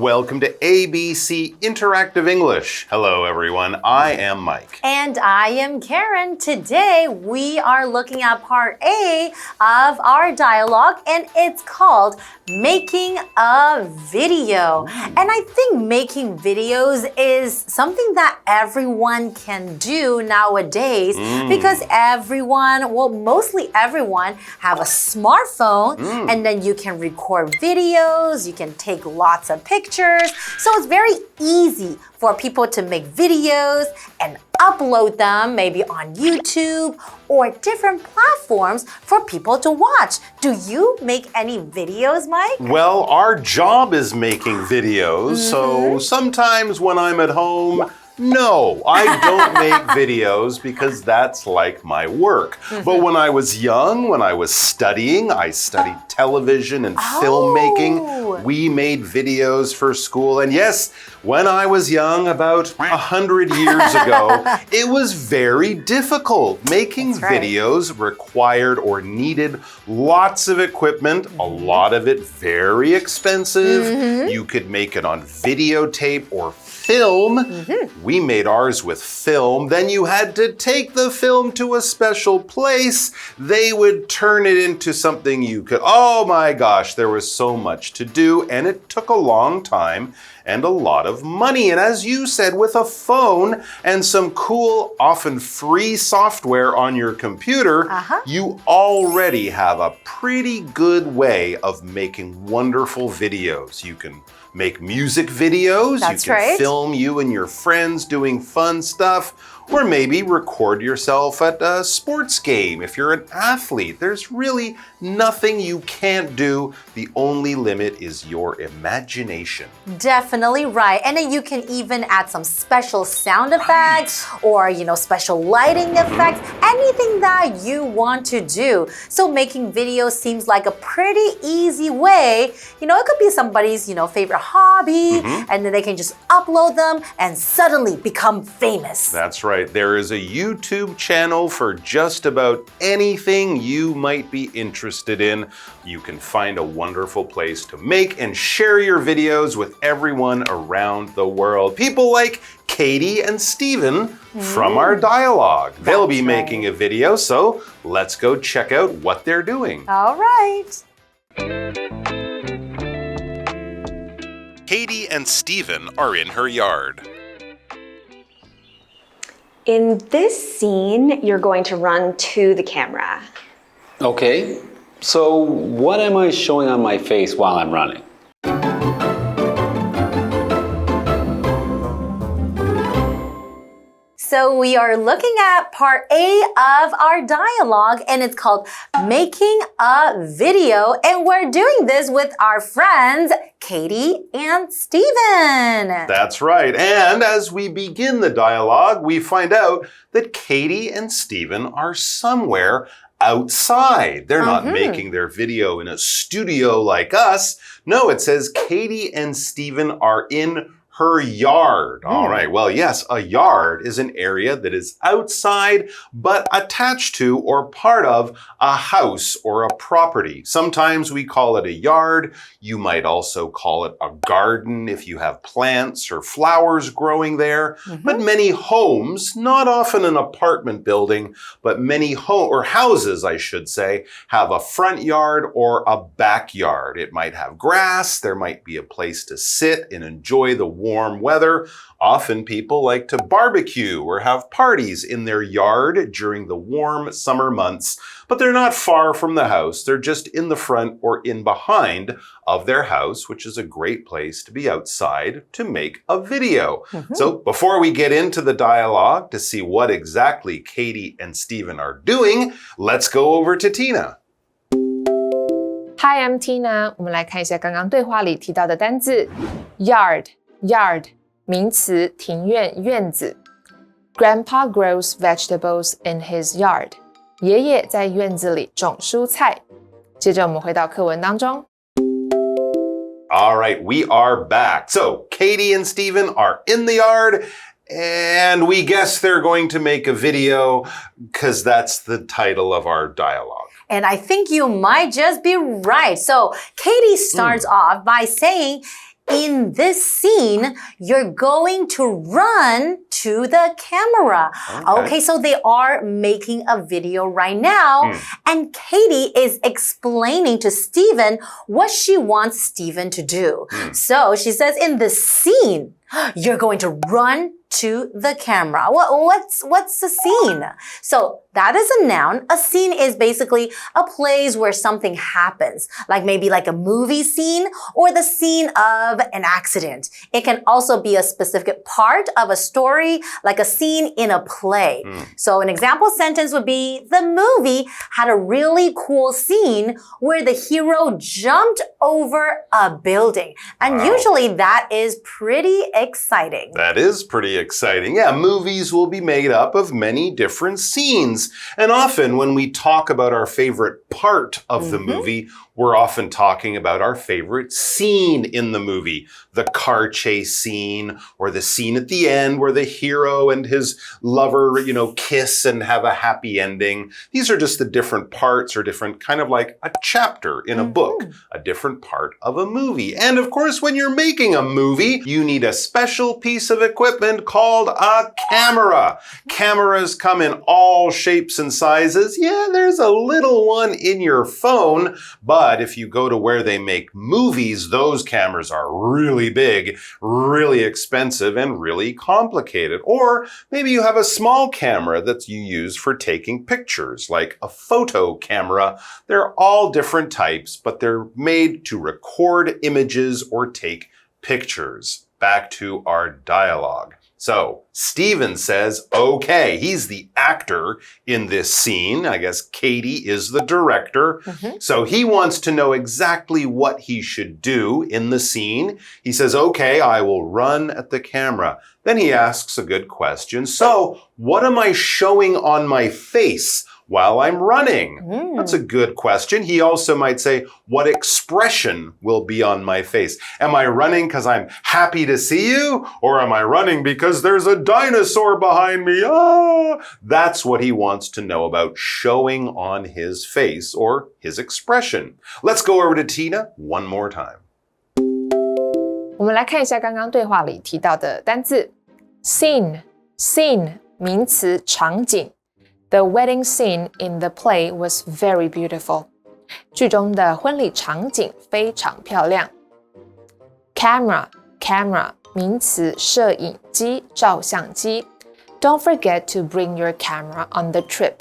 Welcome to ABC Interactive English. Hello, everyone. I am Mike. And I am Karen. Today, we are looking at part A of our dialogue, and it's called Making a Video. And I think making videos is something that everyone can do nowadays because everyone, well, mostly everyone, have a smartphone, and then you can record videos, you can take lots of pictures. So it's very easy for people to make videos and upload them maybe on YouTube or different platforms for people to watch. Do you make any videos, Mike? Well, our job is making videos, so sometimes when I'm at home, no, I don't make videos because that's like my work. But when I was young, when I was studying, I studied television and filmmaking. We made videos for school. And yes, when I was young, about 100 years ago, it was very difficult. Making videos required or needed lots of equipment, a lot of it very expensive. You could make it on videotape or film. We made ours with film. Then you had to take the film to a special place. They would turn it into something you could, oh my gosh, there was so much to do, and it took a long time and a lot of money. And as you said, with a phone and some cool, often free software on your computer, you already have a pretty good way of making wonderful videos. You can make music videos. That's you can right. film you and your friends doing fun stuff, or maybe record yourself at a sports game if you're an athlete. There's really nothing you can't do. The only limit is your imagination. Definitely right. And then you can even add some special sound effects or, special lighting effects, anything that you want to do. So making videos seems like a pretty easy way. It could be somebody's, favorite hobby, and then they can just upload them and suddenly become famous. That's right. There is a YouTube channel for just about anything you might be interested in. You can find a wonderful place to make and share your videos with everyone around the world. People like Katie and Stephen from our dialogue. They'll be making a video, so let's go check out what they're doing. All right. Katie and Stephen are in her yard. In this scene, you're going to run to the camera. Okay, so what am I showing on my face while I'm running? So we are looking at part A of our dialogue, and it's called Making a Video. And we're doing this with our friends, Katie and Stephen. That's right. And as we begin the dialogue, we find out that Katie and Stephen are somewhere outside. They're not making their video in a studio like us. No, it says Katie and Stephen are in her yard. All right. Well, yes, a yard is an area that is outside, but attached to or part of a house or a property. Sometimes we call it a yard. You might also call it a garden if you have plants or flowers growing there. But many homes, not often an apartment building, but many houses, I should say, have a front yard or a backyard. It might have grass. There might be a place to sit and enjoy the warm weather. Often people like to barbecue or have parties in their yard during the warm summer months, but they're not far from the house. They're just in the front or in behind of their house, which is a great place to be outside to make a video. So before we get into the dialogue to see what exactly Katie and Stephen are doing, let's go over to Tina. Hi, I'm Tina. 我们来看一下刚刚对话里提到的单字 Yard, 名词，庭院、院子。Grandpa grows vegetables in his yard. 爷爷在院子里种蔬菜。接着我们回到课文当中。All right, we are back. So Katie and Stephen are in the yard, and we guess they're going to make a video because that's the title of our dialogue. And I think you might just be right. So Katie starts off by saying, in this scene, you're going to run to the camera. Okay, so they are making a video right now, and Katie is explaining to Steven what she wants Steven to do. So she says, in this scene, you're going to run to the camera. What's the scene? So that is a noun. A scene is basically a place where something happens, like maybe like a movie scene or the scene of an accident. It can also be a specific part of a story, like a scene in a play. So an example sentence would be, the movie had a really cool scene where the hero jumped over a building. And usually that is pretty exciting. That is pretty exciting. Yeah, movies will be made up of many different scenes. And often when we talk about our favorite part of the movie, we're often talking about our favorite scene in the movie. The car chase scene, or the scene at the end where the hero and his lover, kiss and have a happy ending. These are just the different parts, or different, kind of like a chapter in a book, a different part of a movie. And of course, when you're making a movie, you need a special piece of equipment called a camera. Cameras come in all shapes and sizes. Yeah, there's a little one in your phone, but if you go to where they make movies, those cameras are really big, really expensive, and really complicated. Or maybe you have a small camera that you use for taking pictures, like a photo camera. They're all different types, but they're made to record images or take pictures. Back to our dialogue. So, Steven says, okay, he's the actor in this scene. I guess Katie is the director. So he wants to know exactly what he should do in the scene. He says, okay, I will run at the camera. Then he asks a good question. So, what am I showing on my face while I'm running? That's a good question. He also might say, what expression will be on my face? Am I running because I'm happy to see you? Or am I running because there's a dinosaur behind me? That's what he wants to know about showing on his face, or his expression. Let's go over to Tina one more time. 我们来看一下刚刚对话里提到的单字 scene 名词场景。The wedding scene in the play was very beautiful. 剧中的婚礼场景非常漂亮。Camera 名词摄影机、照相机。Don't forget to bring your camera on the trip.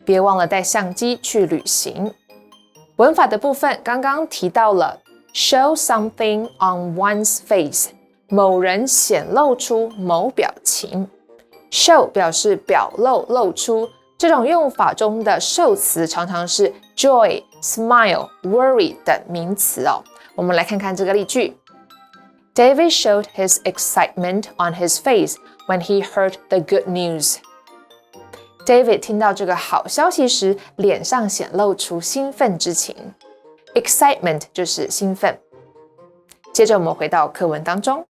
别忘了带相机去旅行。文法的部分刚刚提到了 show something on one's face. 某人显露出某表情。show 表示表露、露出。这种用法中的受词常常是 joy、smile、worry 等名词哦。我们来看看这个例句。David showed his excitement on his face when he heard the good news. David 听到这个好消息时，脸上显露出兴奋之情。Excitement 就是兴奋。接着我们回到课文当中。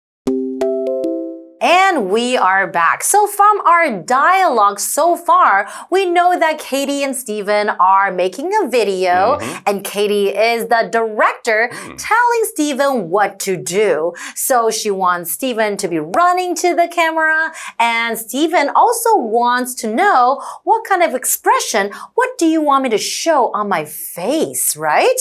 And we are back. So from our dialogue so far, we know that Katie and Steven are making a video, and Katie is the director telling Steven what to do. So she wants Steven to be running to the camera, and Steven also wants to know what kind of expression, what do you want me to show on my face, right?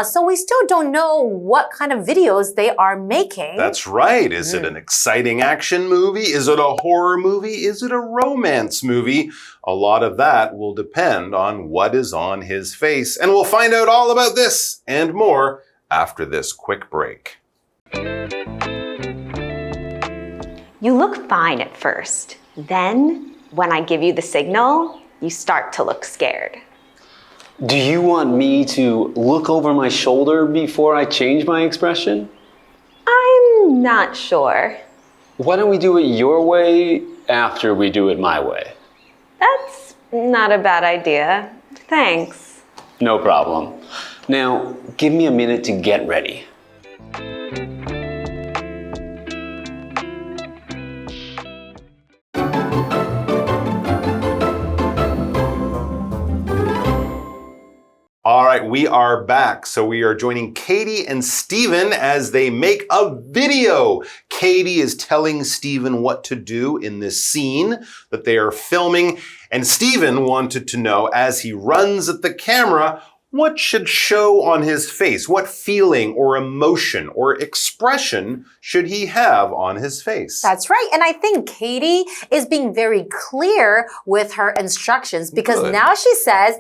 So we still don't know what kind of videos they are making. That's right. Is it an exciting action movie? Is it a horror movie? Is it a romance movie? A lot of that will depend on what is on his face. And we'll find out all about this and more after this quick break. You look fine at first. Then, when I give you the signal, you start to look scared. Do you want me to look over my shoulder before I change my expression? I'm not sure. Why don't we do it your way after we do it my way? That's not a bad idea. Thanks. No problem. Now, give me a minute to get ready. All right. right, we are back. So we are joining Katie and Stephen as they make a video. Katie is telling Stephen what to do in this scene that they are filming. And Stephen wanted to know, as he runs at the camera, what should show on his face? What feeling or emotion or expression should he have on his face? That's right. And I think Katie is being very clear with her instructions because now she says,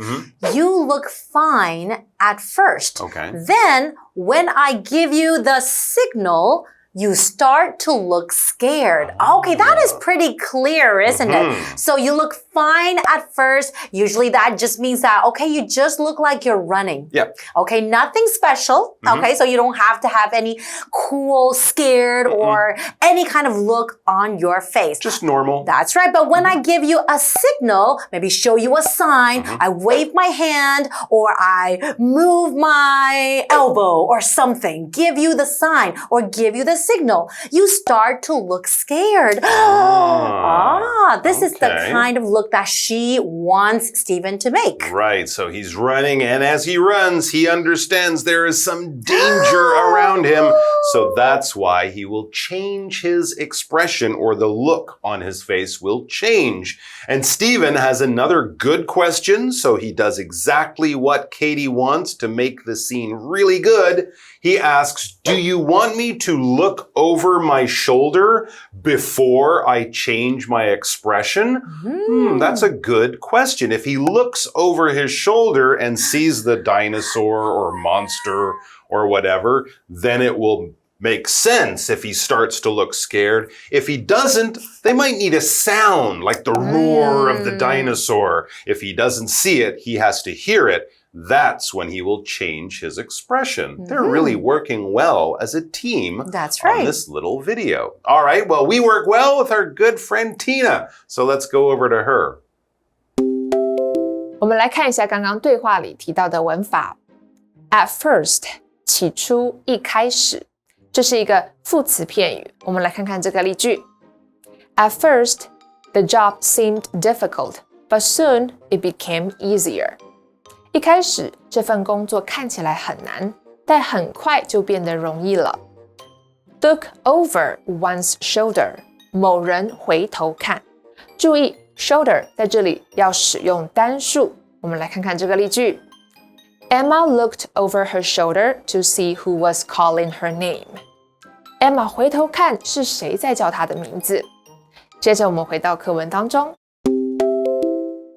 you look fine at first. Okay. Then when I give you the signal, you start to look scared. Okay, that is pretty clear, isn't it? So you look fine at first. Usually that just means that, okay, you just look like you're running. Yep. Okay, nothing special. Okay, so you don't have to have any cool, scared, or any kind of look on your face. Just normal. That's right. But when I give you a signal, maybe show you a sign, I wave my hand, or I move my elbow or something, give you the sign or give you the signal, you start to look scared. This is the kind of look that she wants Stephen to make. Right, so he's running, and as he runs, he understands there is some danger around him. So that's why he will change his expression, or the look on his face will change. And Stephen has another good question, so he does exactly what Katie wants to make the scene really good. He asks, do you want me to look over my shoulder before I change my expression? That's a good question. If he looks over his shoulder and sees the dinosaur or monster or whatever, then it will make sense if he starts to look scared. If he doesn't, they might need a sound like the roar of the dinosaur. If he doesn't see it, he has to hear it. That's when he will change his expression. They're really working well as a team. That's right. On this little video. All right, well, we work well with our good friend Tina. So let's go over to her. 我们来看一下刚刚对话里提到的文法。At first， 起初，一开始，这是一个副词片语。我们来看看这个例句。At first, the job seemed difficult, but soon it became easier. 一开始，这份工作看起来很难，但很快就变得容易了。Look over one's shoulder， 某人回头看。注意 shoulder 在这里要使用单数。我们来看看这个例句。Emma looked over her shoulder to see who was calling her name. Emma 回头看是谁在叫她的名字。接着我们回到课文当中。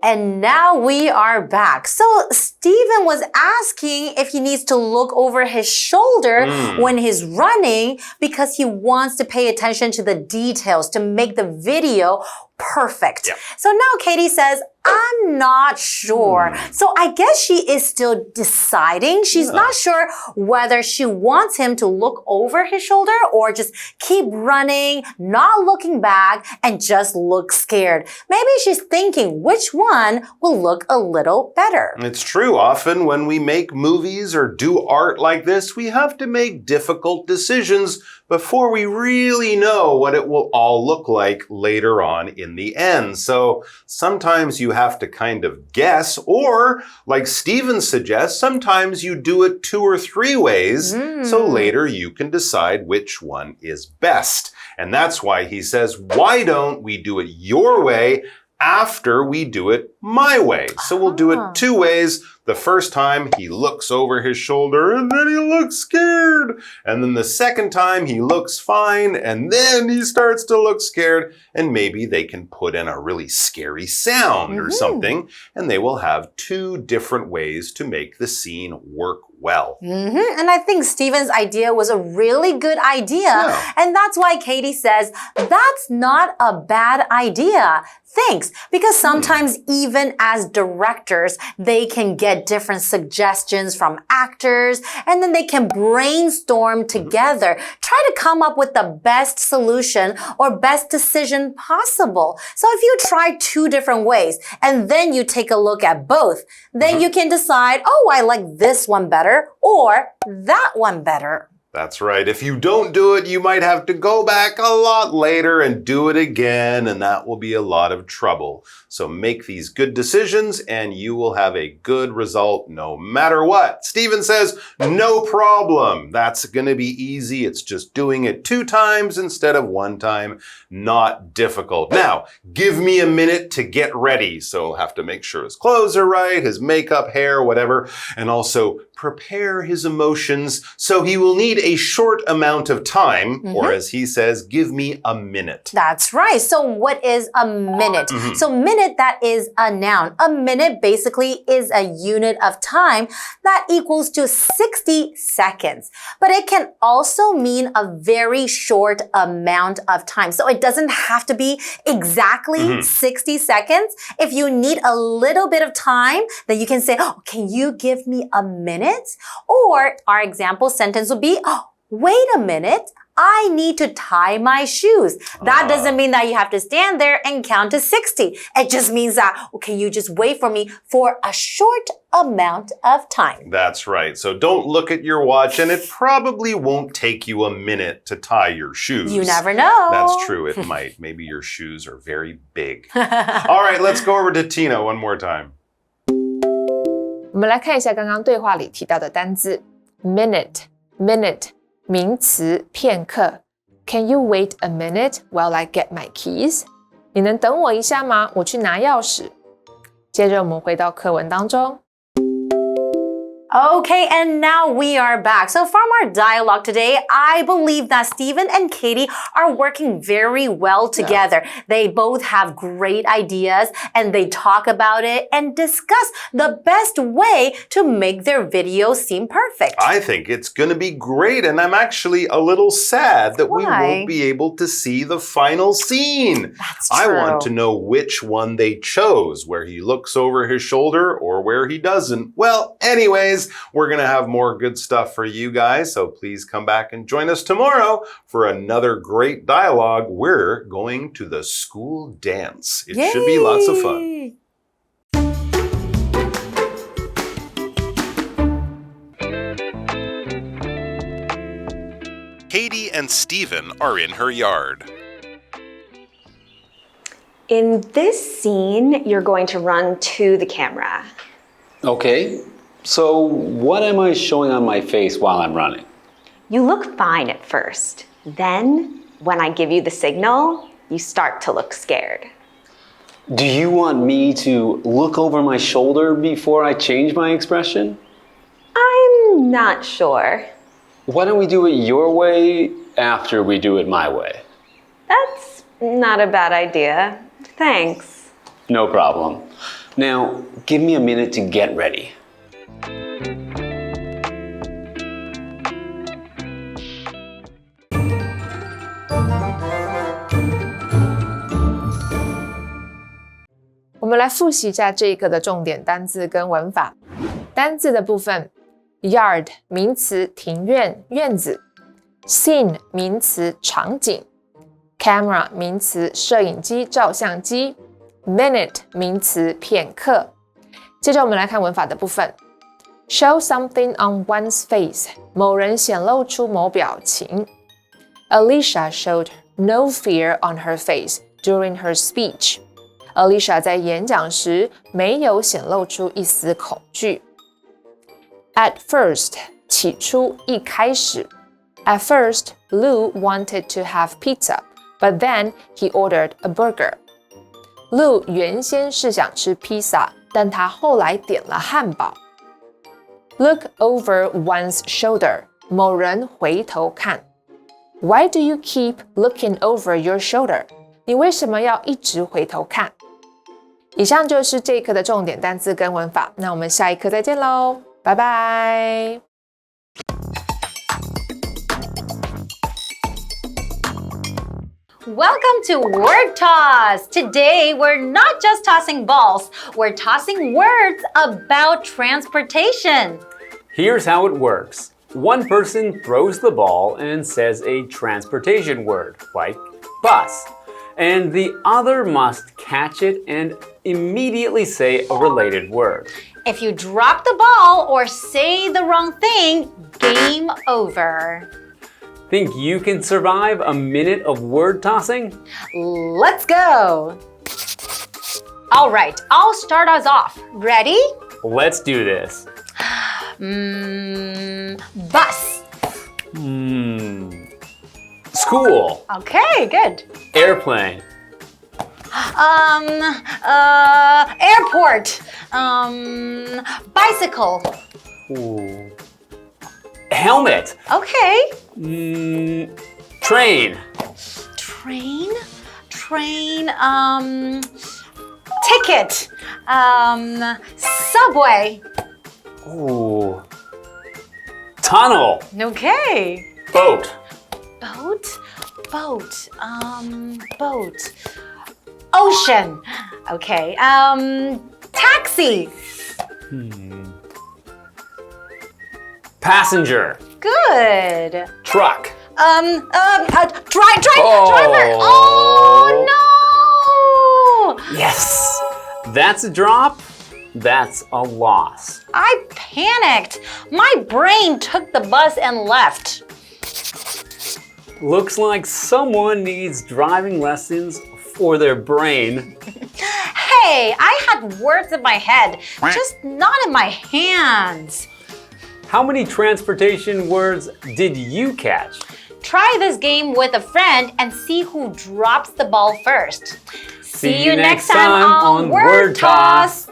And now we are back. So Stephen was asking if he needs to look over his shoulder when he's running because he wants to pay attention to the details to make the video perfect. Yep. So now Katie says, I'm not sure. So I guess she is still deciding. She's not sure whether she wants him to look over his shoulder or just keep running, not looking back, and just look scared. Maybe she's thinking which one will look a little better. It's true. Often when we make movies or do art like this, we have to make difficult decisions before we really know what it will all look like later on in the end. So sometimes you have to kind of guess, or like Stephen suggests, sometimes you do it 2 or 3 ways, so later you can decide which one is best. And that's why he says, why don't we do it your way after we do it my way? So we'll do it 2 ways. The first time, he looks over his shoulder and then he looks scared. And then the second time, he looks fine and then he starts to look scared. And maybe they can put in a really scary sound or something. And they will have 2 different ways to make the scene work well. And I think Stephen's idea was a really good idea. And that's why Katie says, that's not a bad idea. Thanks. Because sometimes even as directors, they can get different suggestions from actors and then they can brainstorm together, try to come up with the best solution or best decision possible. So if you try 2 different ways and then you take a look at both, then you can decide, oh, I like this one better or that one better. That's right. If you don't do it, you might have to go back a lot later and do it again, and that will be a lot of trouble. So make these good decisions and you will have a good result no matter what. Stephen says, no problem. That's going to be easy. It's just doing it 2 times instead of 1 time. Not difficult. Now, give me a minute to get ready. So have to make sure his clothes are right, his makeup, hair, whatever, and also prepare his emotions. So he will need a short amount of time, or as he says, give me a minute. That's right. So what is a minute? So minute, that is a noun. A minute basically is a unit of time that equals to 60 seconds. But it can also mean a very short amount of time. So it doesn't have to be exactly 60 seconds. If you need a little bit of time, then you can say, oh, can you give me a minute? Or our example sentence would be, oh, wait a minute, I need to tie my shoes. That doesn't mean that you have to stand there and count to 60. It just means that, okay, you just wait for me for a short amount of time. That's right. So don't look at your watch, and it probably won't take you a minute to tie your shoes. You never know. That's true. It might. Maybe your shoes are very big. All right, let's go over to Tina one more time. 我们来看一下刚刚对话里提到的单字 minute 名词片刻 Can you wait a minute while I get my keys? 你能等我一下吗？我去拿钥匙。接着我们回到课文当中。Okay, and now we are back. So from our dialogue today, I believe that Stephen and Katie are working very well together. Yeah. They both have great ideas and they talk about it and discuss the best way to make their video seem perfect. I think it's going to be great, and I'm actually a little sad that we won't be able to see the final scene. That's true. I want to know which one they chose, where he looks over his shoulder or where he doesn't. Well, anyways, we're going to have more good stuff for you guys, so please come back and join us tomorrow for another great dialogue. We're going to the school dance. It should be lots of fun. Katie and Stephen are in her yard. In this scene, you're going to run to the camera. Okay. So what am I showing on my face while I'm running? You look fine at first. Then, when I give you the signal, you start to look scared. Do you want me to look over my shoulder before I change my expression? I'm not sure. Why don't we do it your way after we do it my way? That's not a bad idea. Thanks. No problem. Now, give me a minute to get ready.我们来复习一下这一课的重点单字跟文法。单字的部分 yard 名词庭院院子 scene 名词场景 camera 名词摄影机照相机 minute 名词片刻。接着我们来看文法的部分 show something on one's face 某人显露出某表情 Alicia showed no fear on her face during her speech Alicia 在演讲时没有显露出一丝恐惧。At first 起初一开始 At first, Lou wanted to have pizza, but then he ordered a burger. Lou 原先是想吃披萨，但他后来点了汉堡。Look over one's shoulder 某人回头看。Why do you keep looking over your shoulder? 你为什么要一直回头看？以上就是这一课的重点单字跟文法，那我们下一课再见喽，拜拜。Welcome to Word Toss! Today, we're not just tossing balls, we're tossing words about transportation. Here's how it works. One person throws the ball and says a transportation word, like bus. and the other must catch it and immediately say a related word. If you drop the ball or say the wrong thing, game over. Think you can survive a minute of word tossing? Let's go. All right, I'll start us off. Ready? Let's do this. Bus. School. Okay, good. Airplane. Airport. Bicycle. Ooh. Helmet. Okay. Train. Train. Ticket. Subway. Ooh. Tunnel. Okay. Boat. Boat. Ocean. Okay. Taxi. Passenger. Good. Truck. Driver. Oh no! Yes. That's a drop. That's a loss. I panicked. My brain took the bus and left. Looks like someone needs driving lessons for their brain. Hey, I had words in my head, just not in my hands. How many transportation words did you catch? Try this game with a friend and see who drops the ball first. See you next time on Word Toss.